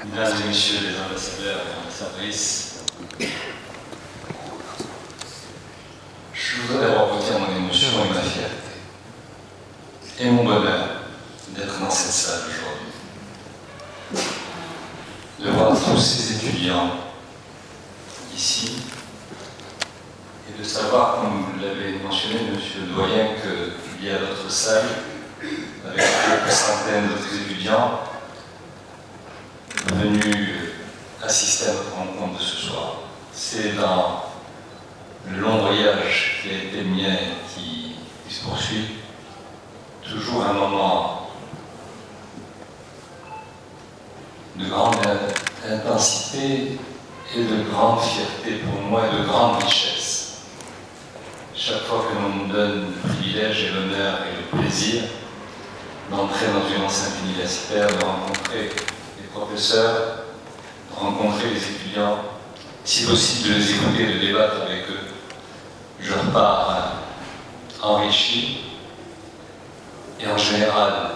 Mesdames et messieurs les ambassadeurs et ambassadrices, je voudrais d'abord vous dire mon émotion et ma fierté, et mon bonheur d'être dans cette salle aujourd'hui. De voir tous ces étudiants ici, et de savoir, comme vous l'avez mentionné, monsieur le doyen, qu'il y a d'autres salles, avec quelques centaines d'autres étudiants, venus assister à notre rencontre de ce soir. C'est dans le long voyage qui a été le mien, qui se poursuit, toujours un moment de grande intensité et de grande fierté pour moi et de grande richesse. Chaque fois que l'on me donne le privilège et l'honneur et le plaisir d'entrer dans une enceinte universitaire, de rencontrer les professeurs, de rencontrer les étudiants, si possible de les écouter, de débattre avec eux, je repars enrichi et en général,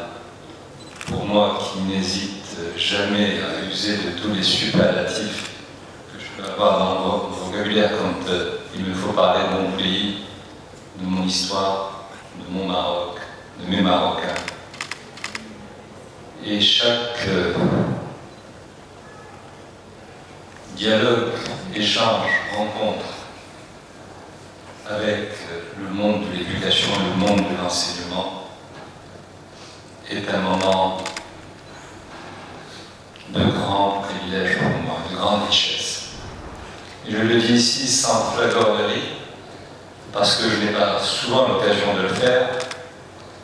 pour moi qui n'hésite jamais à user de tous les superlatifs que je peux avoir dans mon vocabulaire quand il me faut parler de mon pays, de mon histoire, de mon Maroc, de mes Marocains. Et chaque dialogue, échange, rencontre avec le monde de l'éducation, le monde de l'enseignement est un moment de grand privilège pour moi, de grande richesse. Et je le dis ici sans flagornerie, parce que je n'ai pas souvent l'occasion de le faire,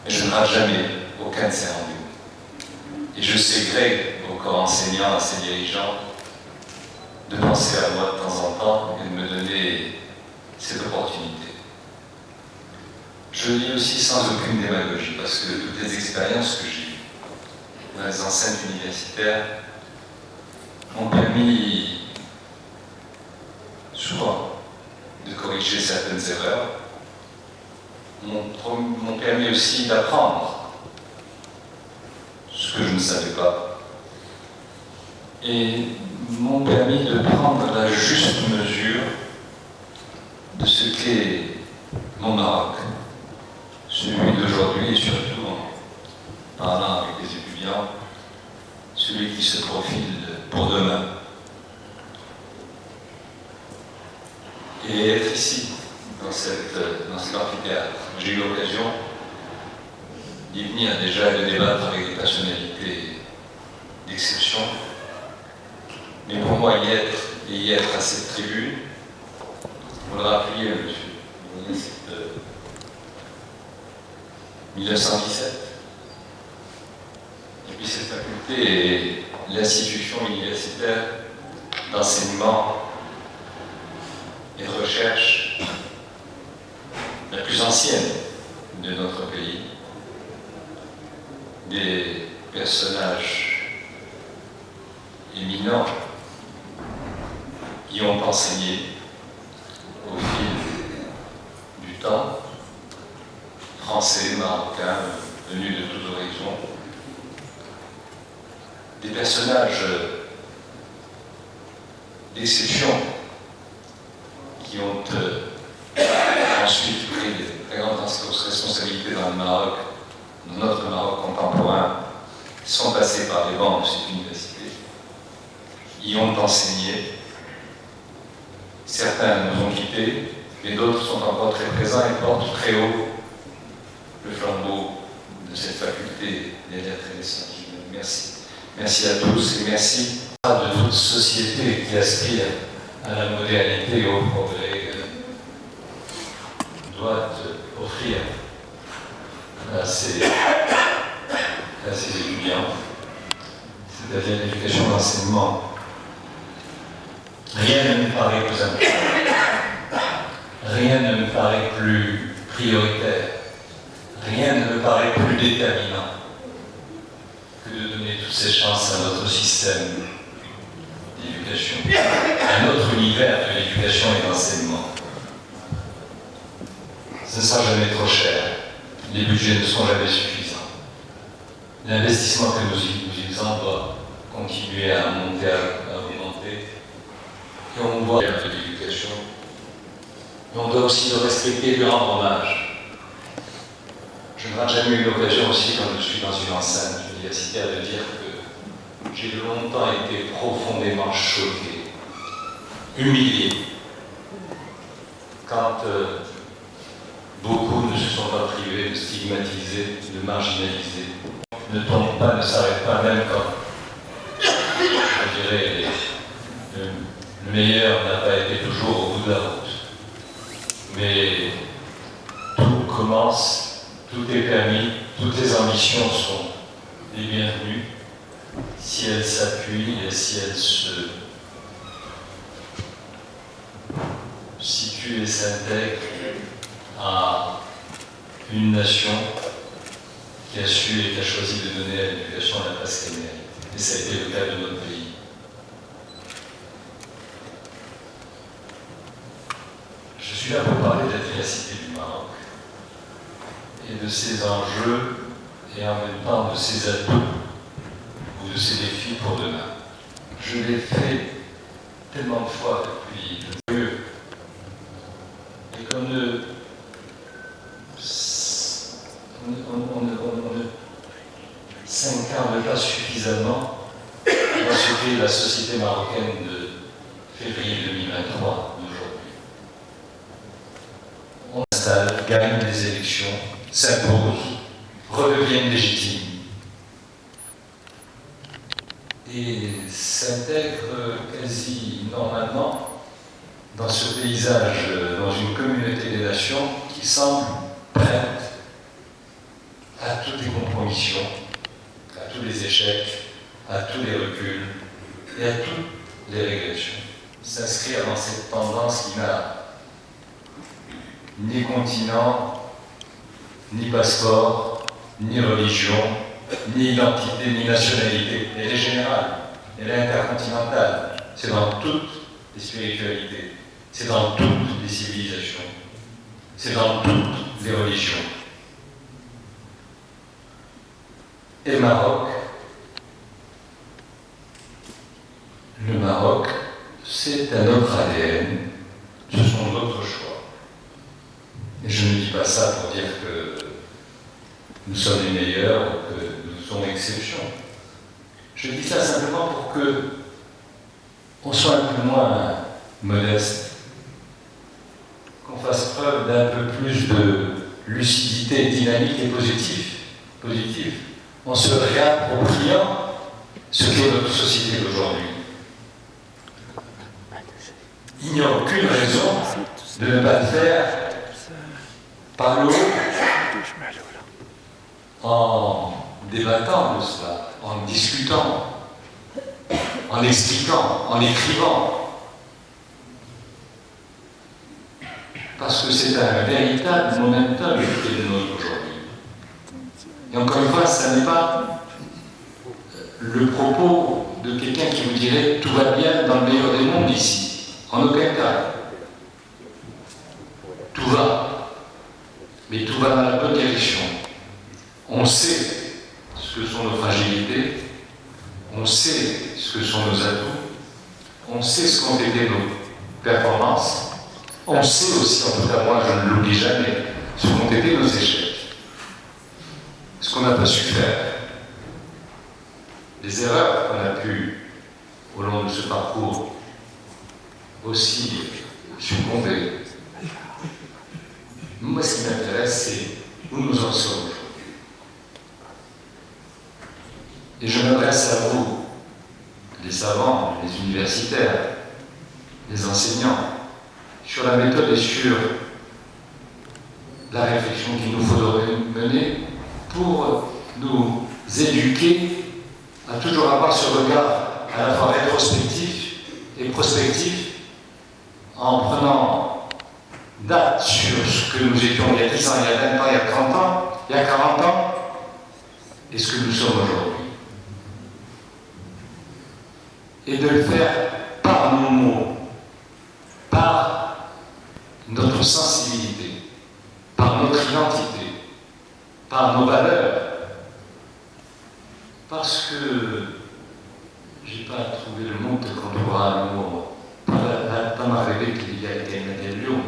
mais je ne rate jamais aucun de ces rendez-vous. Et je sais gré au corps enseignant, à ses dirigeants, de penser à moi de temps en temps et de me donner cette opportunité. Je le dis aussi sans aucune démagogie, parce que toutes les expériences que j'ai eues dans les enceintes universitaires m'ont permis souvent de corriger certaines erreurs, m'ont permis aussi d'apprendre ce que je ne savais pas, et m'ont permis de prendre la juste mesure de ce qu'est mon Maroc, celui d'aujourd'hui et surtout en parlant avec les étudiants, celui qui se profile pour demain. Et être ici, dans cet amphithéâtre, j'ai eu l'occasion d'y venir déjà et de débattre avec des personnalités d'exception. Mais pour moi, y être à cette tribune, vous le rappeliez, monsieur, c'est 1917. Et puis cette faculté est l'institution universitaire d'enseignement et de recherche la plus ancienne de notre pays. Des personnages éminents qui ont enseigné au fil du temps, français, marocains, venus de tous horizons, des personnages d'exception qui ont ensuite pris de très grandes responsabilités dans le Maroc, dans notre Maroc contemporain, sont passés par les bancs de cette université, y ont enseigné. Certains nous ont quittés, mais d'autres sont encore très présents et portent très haut le flambeau de cette faculté des lettres et des sciences humaines. Merci. Merci à tous et merci de toute société qui aspire à la modernité et au progrès doit offrir à ses étudiants, c'est-à-dire l'éducation d'enseignement. Rien ne me paraît plus important, rien ne me paraît plus prioritaire, rien ne me paraît plus déterminant que de donner toutes ces chances à notre système d'éducation, à notre univers de l'éducation et de l'enseignement. Ce ne sera jamais trop cher, les budgets ne seront jamais suffisants. L'investissement que nous y faisons doit continuer continuer à monter, à augmenter. Et on voit un peu d'éducation. Mais on doit aussi le respecter et lui rendre hommage. Je n'ai jamais eu l'occasion aussi, quand je suis dans une enceinte universitaire, de dire que j'ai longtemps été profondément choqué, humilié, quand beaucoup ne se sont pas privés de stigmatiser, de marginaliser. Ne tombe pas, ne s'arrête pas, même quand, je dirais, le meilleur n'a pas été toujours au bout de la route. Mais tout commence, tout est permis, toutes les ambitions sont les bienvenues si elles s'appuient et si elles se situent et s'intègrent à une nation qui a su et qui a choisi de donner à l'éducation la place qu'elle mérite. Et ça a été le cas de notre pays. Je suis là pour parler de la diversité du Maroc et de ses enjeux et en même temps de ses atouts ou de ses défis pour demain. Je l'ai fait tellement de fois depuis le lieu et qu'on ne s'incarne pas suffisamment dans ce qu'est la société marocaine de février 2023 d'aujourd'hui. On s'installe, gagne des élections, s'impose, redeviennent légitimes et s'intègre quasi normalement dans ce paysage, dans une communauté des nations qui semble prête à toutes les compromissions, à tous les échecs, à tous les reculs et à toutes les régressions. S'inscrire dans cette tendance qui n'a ni continent, ni passeport, ni religion, ni identité, ni nationalité. Elle est générale, elle est intercontinentale. C'est dans toutes les spiritualités, c'est dans toutes les civilisations, c'est dans toutes les religions. Et Maroc, le Maroc, c'est un autre ADN, ce sont d'autres choix. Et je ne dis pas ça pour dire que nous sommes les meilleurs ou que nous sommes exception. Je dis ça simplement pour que on soit un peu moins modeste, qu'on fasse preuve d'un peu plus de lucidité dynamique et positive. En se réappropriant ce qu'est notre société d'aujourd'hui. Il n'y a aucune raison de ne pas le faire par le haut, en débattant de cela, en discutant, en expliquant, en écrivant. Parce que c'est un véritable momentum qui est le nôtre aujourd'hui. Et encore une fois, ça n'est pas le propos de quelqu'un qui vous dirait « tout va bien dans le meilleur des mondes ici ». En aucun cas. Tout va. Mais tout va dans la bonne direction. On sait ce que sont nos fragilités, on sait ce que sont nos atouts, on sait ce qu'ont été nos performances, on sait aussi, en tout cas moi je ne l'oublie jamais, ce qu'ont été nos échecs. Ce qu'on n'a pas su faire, les erreurs qu'on a pu, au long de ce parcours, aussi succomber. Moi, ce qui m'intéresse, c'est où nous en sommes aujourd'hui. Et je m'adresse à vous, les savants, les universitaires, les enseignants, sur la méthode et sur la réflexion qu'il nous faudrait mener pour nous éduquer à toujours avoir ce regard à la fois rétrospectif et prospectif en prenant date sur ce que nous étions il y a 10 ans, il y a 20 ans, il y a 30 ans, il y a 40 ans et ce que nous sommes aujourd'hui. Et de le faire par nos mots, par notre sensibilité, par notre identité, par nos valeurs. Parce que j'ai pas trouvé le mot pour un mot. Dans ma réplique, il y a des lions.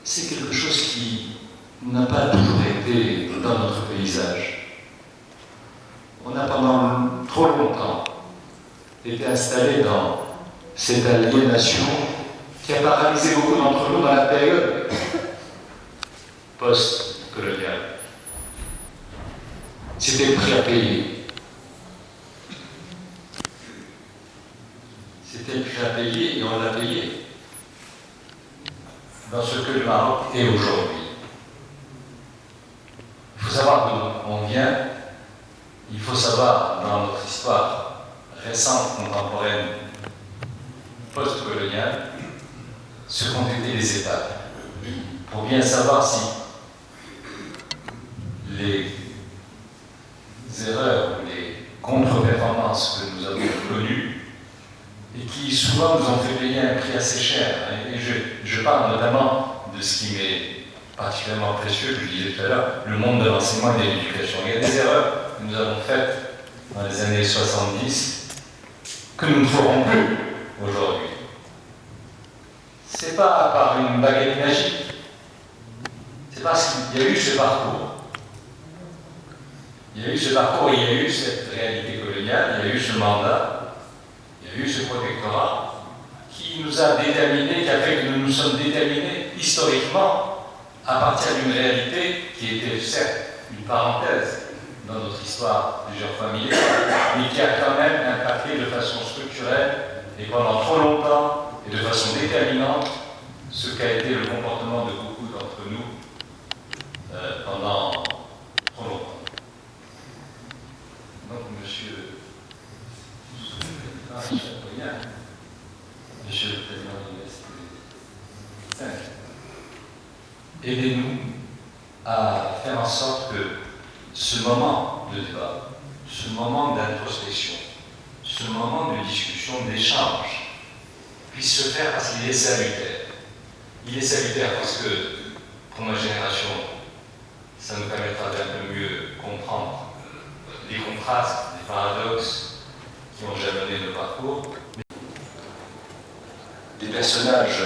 C'est quelque chose qui n'a pas toujours été dans notre paysage. On a pendant trop longtemps été installé dans cette aliénation qui a paralysé beaucoup d'entre nous dans la période post-coloniale. C'était le prix à payer. C'était le prix à payer et on l'a payé dans ce que le Maroc est aujourd'hui. Il faut savoir d'où on vient, il faut savoir dans notre histoire récente, contemporaine, post-coloniale, ce qu'ont été les étapes, pour bien savoir si les erreurs ou les contre-performances que nous avons connues et qui souvent nous ont fait payer un prix assez cher. Et je parle notamment de ce qui m'est particulièrement précieux, je le disais tout à l'heure, le monde de l'enseignement et de l'éducation. Il y a des erreurs que nous avons faites dans les années 70 que nous ne ferons plus aujourd'hui. C'est pas par une baguette magique, c'est parce qu'il y a eu ce parcours. Il y a eu ce parcours, il y a eu cette réalité coloniale, il y a eu ce mandat, il y a eu ce protectorat qui nous a déterminés, qui a fait que nous nous sommes déterminés historiquement à partir d'une réalité qui était certes une parenthèse dans notre histoire plusieurs fois millénaire, mais qui a quand même impacté de façon structurelle et pendant trop longtemps et de façon déterminante ce qu'a été le comportement de beaucoup d'entre nous pendant trop longtemps. Donc, Monsieur le Président de l'Université, aidez-nous à faire en sorte que ce moment de débat, ce moment d'introspection, ce moment de discussion, d'échange, puisse se faire parce qu'il est salutaire. Il est salutaire parce que, pour ma génération, ça nous permettra d'un peu mieux comprendre les contrastes, les paradoxes qui ont jalonné le parcours. Des personnages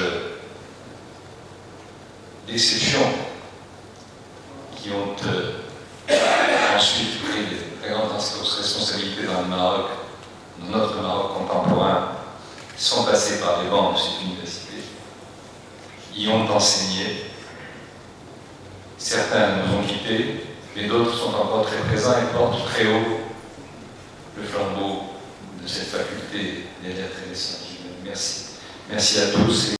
d'exception qui ont ensuite pris de grandes responsabilités dans le Maroc, dans notre Maroc contemporain, sont passés par les bancs de cette université, y ont enseigné. Certains nous ont quittés, mais d'autres sont encore très présents et portent très haut le flambeau de cette faculté des lettres et des sciences humaines. Merci. Merci à tous.